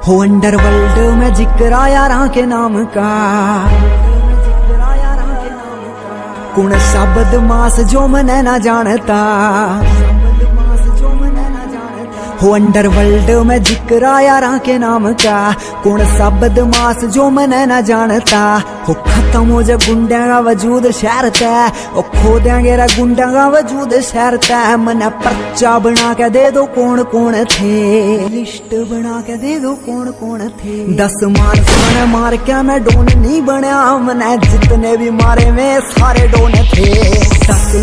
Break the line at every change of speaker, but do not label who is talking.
हो अंडरवर्ल्ड में जिक्र यारा के नाम का, कुण सा बदमाश जो मने ना जानता। हो अंडरवर्ल्ड में जिक्र यारा के नाम का, कौन सा बदमाश जो मने न जानता। हो खत्म हो जा गुंडा का वजूद शहर तय, ओ खो देंगे रे गुंडा का वजूद शहर तय। मने पर्चा बना के दे दो कौन कौन थे, लिस्ट बना के दे दो कौन कौन थे। 10 मार मार के मैं डोन नहीं बनया, मने जितने भी मारे में सारे डोन थे। 10